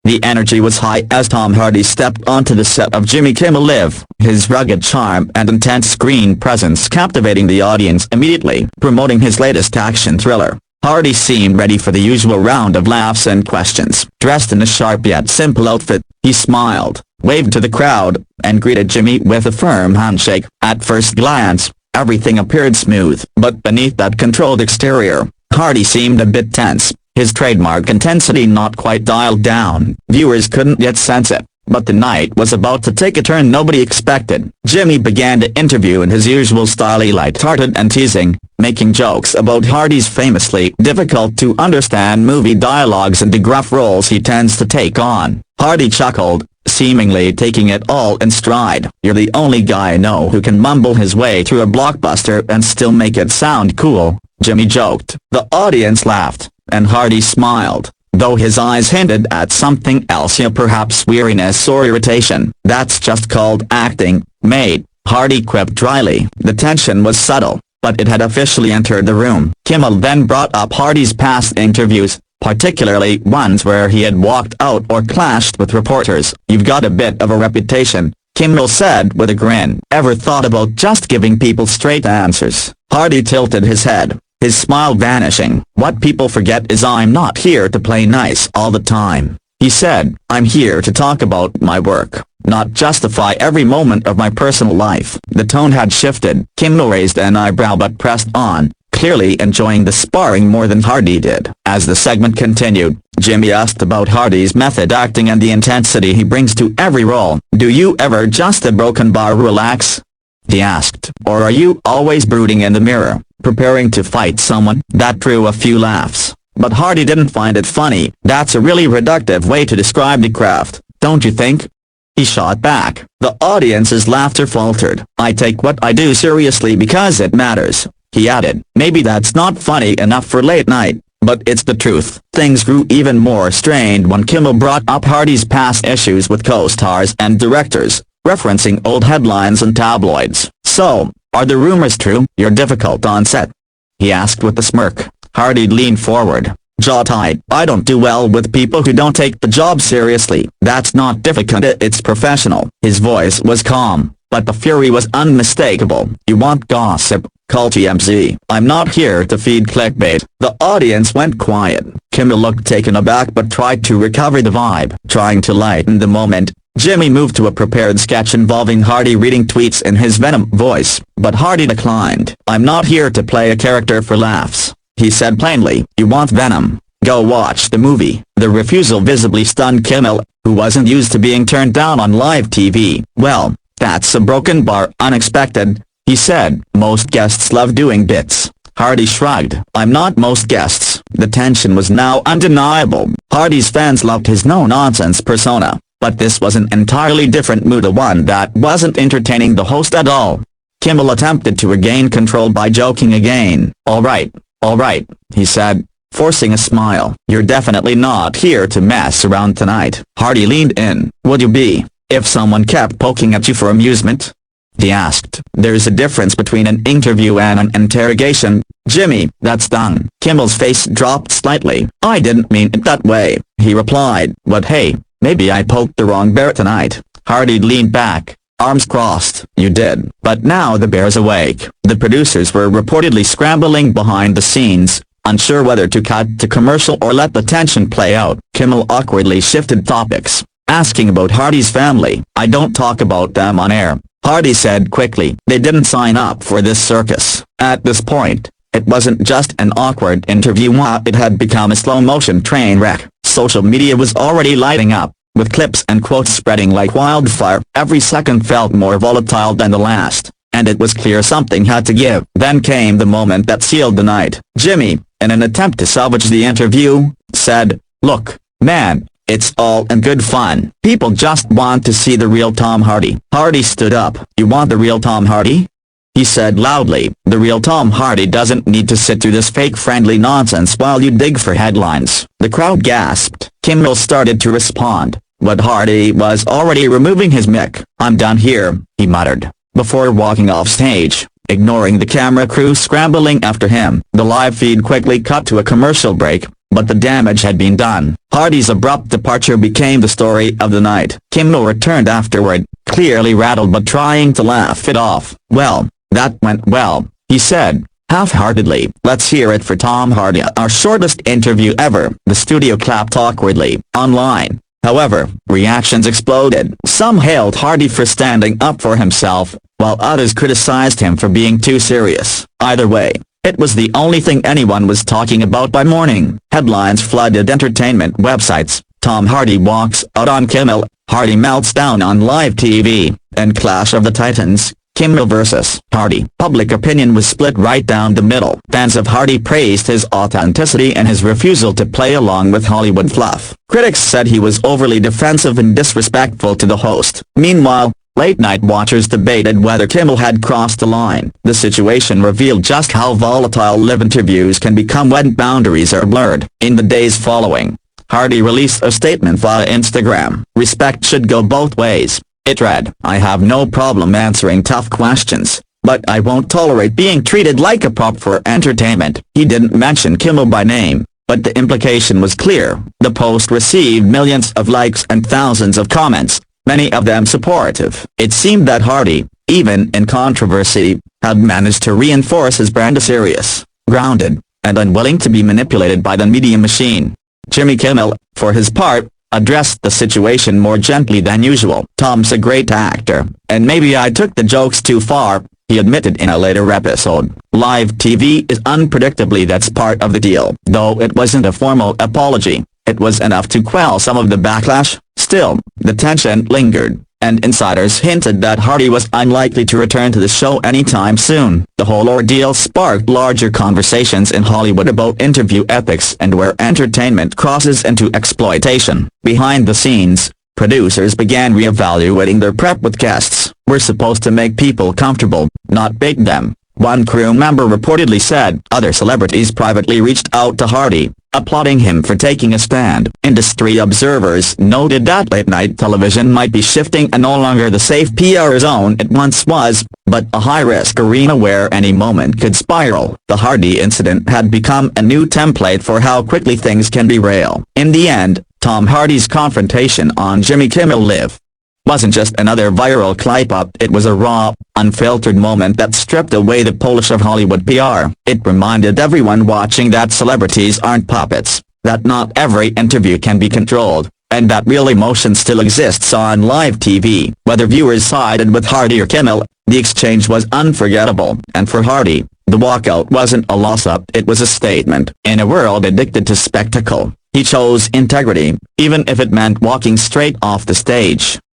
The energy was high as Tom Hardy stepped onto the set of Jimmy Kimmel Live, his rugged charm and intense screen presence captivating the audience immediately. Promoting his latest action thriller, Hardy seemed ready for the usual round of laughs and questions. Dressed in a sharp yet simple outfit, he smiled, waved to the crowd, and greeted Jimmy with a firm handshake. At first glance, everything appeared smooth, but beneath that controlled exterior, Hardy seemed a bit tense, his trademark intensity not quite dialed down. Viewers couldn't yet sense it, but the night was about to take a turn nobody expected. Jimmy began the interview in his usual style, light-hearted and teasing, making jokes about Hardy's famously difficult-to-understand movie dialogues and the gruff roles he tends to take on. Hardy chuckled, seemingly taking it all in stride. "You're the only guy I know who can mumble his way through a blockbuster and still make it sound cool," Jimmy joked. The audience laughed, and Hardy smiled, though his eyes hinted at something else, perhaps weariness or irritation. "That's just called acting, mate," Hardy quipped dryly. The tension was subtle, but it had officially entered the room. Kimmel then brought up Hardy's past interviews, particularly ones where he had walked out or clashed with reporters. "You've got a bit of a reputation," Kimmel said with a grin. "Ever thought about just giving people straight answers?" Hardy tilted his head, his smile vanishing. "What people forget is I'm not here to play nice all the time," he said. "I'm here to talk about my work, not justify every moment of my personal life." The tone had shifted. Kimmel raised an eyebrow but pressed on, clearly enjoying the sparring more than Hardy did. As the segment continued, Jimmy asked about Hardy's method acting and the intensity he brings to every role. "Do you ever just a broken bar relax?" he asked. "Or are you always brooding in the mirror, preparing to fight someone?" That drew a few laughs, but Hardy didn't find it funny. "That's a really reductive way to describe the craft, don't you think?" he shot back. The audience's laughter faltered. "I take what I do seriously because it matters," he added. "Maybe that's not funny enough for late night, but it's the truth." Things grew even more strained when Kimmel brought up Hardy's past issues with co-stars and directors, referencing old headlines and tabloids. "So, are the rumors true? You're difficult on set?" he asked with a smirk. Hardy leaned forward, jaw tight. "I don't do well with people who don't take the job seriously." "That's not difficult, it's professional." His voice was calm, but the fury was unmistakable. "You want gossip? Call TMZ. I'm not here to feed clickbait." The audience went quiet. Kimmel looked taken aback but tried to recover the vibe. Trying to lighten the moment, Jimmy moved to a prepared sketch involving Hardy reading tweets in his venom voice, but Hardy declined. "I'm not here to play a character for laughs," he said plainly. "You want venom? Go watch the movie." The refusal visibly stunned Kimmel, who wasn't used to being turned down on live TV. "Well, that's a broken bar, unexpected," he said. "Most guests love doing bits." Hardy shrugged. "I'm not most guests." The tension was now undeniable. Hardy's fans loved his no-nonsense persona, but this was an entirely different mood, one that wasn't entertaining the host at all. Kimmel attempted to regain control by joking again. all right, he said, forcing a smile. "You're definitely not here to mess around tonight." Hardy leaned in. "Would you be, if someone kept poking at you for amusement?" he asked. "There's a difference between an interview and an interrogation, Jimmy." That stung. Kimmel's face dropped slightly. "I didn't mean it that way," he replied. "But hey, maybe I poked the wrong bear tonight." Hardy leaned back, arms crossed. "You did." But now the bear's awake. The producers were reportedly scrambling behind the scenes, unsure whether to cut to commercial or let the tension play out. Kimmel awkwardly shifted topics, asking about Hardy's family. "I don't talk about them on air," Hardy said quickly. "They didn't sign up for this circus." At this point, it wasn't just an awkward interview, it had become a slow-motion train wreck. Social media was already lighting up, with clips and quotes spreading like wildfire. Every second felt more volatile than the last, and it was clear something had to give. Then came the moment that sealed the night. Jimmy, in an attempt to salvage the interview, said, "Look, man, it's all in good fun. People just want to see the real Tom Hardy." Hardy stood up. "You want the real Tom Hardy?" he said loudly. "The real Tom Hardy doesn't need to sit through this fake-friendly nonsense while you dig for headlines." The crowd gasped. Kimmel started to respond, but Hardy was already removing his mic. "I'm done here," he muttered, before walking off stage, ignoring the camera crew scrambling after him. The live feed quickly cut to a commercial break, but the damage had been done. Hardy's abrupt departure became the story of the night. Kimmel returned afterward, clearly rattled but trying to laugh it off. "Well, that went well," he said, half-heartedly. "Let's hear it for Tom Hardy, our shortest interview ever." The studio clapped awkwardly. Online, however, reactions exploded. Some hailed Hardy for standing up for himself, while others criticized him for being too serious. Either way, it was the only thing anyone was talking about by morning. Headlines flooded entertainment websites. Tom Hardy walks out on Kimmel, Hardy melts down on live TV, and Clash of the Titans, Kimmel vs. Hardy. Public opinion was split right down the middle. Fans of Hardy praised his authenticity and his refusal to play along with Hollywood fluff. Critics said he was overly defensive and disrespectful to the host. Meanwhile, late-night watchers debated whether Kimmel had crossed the line. The situation revealed just how volatile live interviews can become when boundaries are blurred. In the days following, Hardy released a statement via Instagram. "Respect should go both ways," it read. "I have no problem answering tough questions, but I won't tolerate being treated like a prop for entertainment." He didn't mention Kimmel by name, but the implication was clear. The post received millions of likes and thousands of comments, many of them supportive. It seemed that Hardy, even in controversy, had managed to reinforce his brand as serious, grounded, and unwilling to be manipulated by the media machine. Jimmy Kimmel, for his part, addressed the situation more gently than usual. "Tom's a great actor, and maybe I took the jokes too far," he admitted in a later episode. "Live TV is unpredictably that's part of the deal." Though it wasn't a formal apology, it was enough to quell some of the backlash. Still, the tension lingered, and insiders hinted that Hardy was unlikely to return to the show anytime soon. The whole ordeal sparked larger conversations in Hollywood about interview ethics and where entertainment crosses into exploitation. Behind the scenes, producers began re-evaluating their prep with guests. "We're supposed to make people comfortable, not bait them," one crew member reportedly said. Other celebrities privately reached out to Hardy, applauding him for taking a stand. Industry observers noted that late-night television might be shifting and no longer the safe PR zone it once was, but a high-risk arena where any moment could spiral. The Hardy incident had become a new template for how quickly things can derail. In the end, Tom Hardy's confrontation on Jimmy Kimmel Live wasn't just another viral clip-up, it was a raw, unfiltered moment that stripped away the polish of Hollywood PR. It reminded everyone watching that celebrities aren't puppets, that not every interview can be controlled, and that real emotion still exists on live TV. Whether viewers sided with Hardy or Kimmel, the exchange was unforgettable. And for Hardy, the walkout wasn't a loss-up, it was a statement. In a world addicted to spectacle, he chose integrity, even if it meant walking straight off the stage.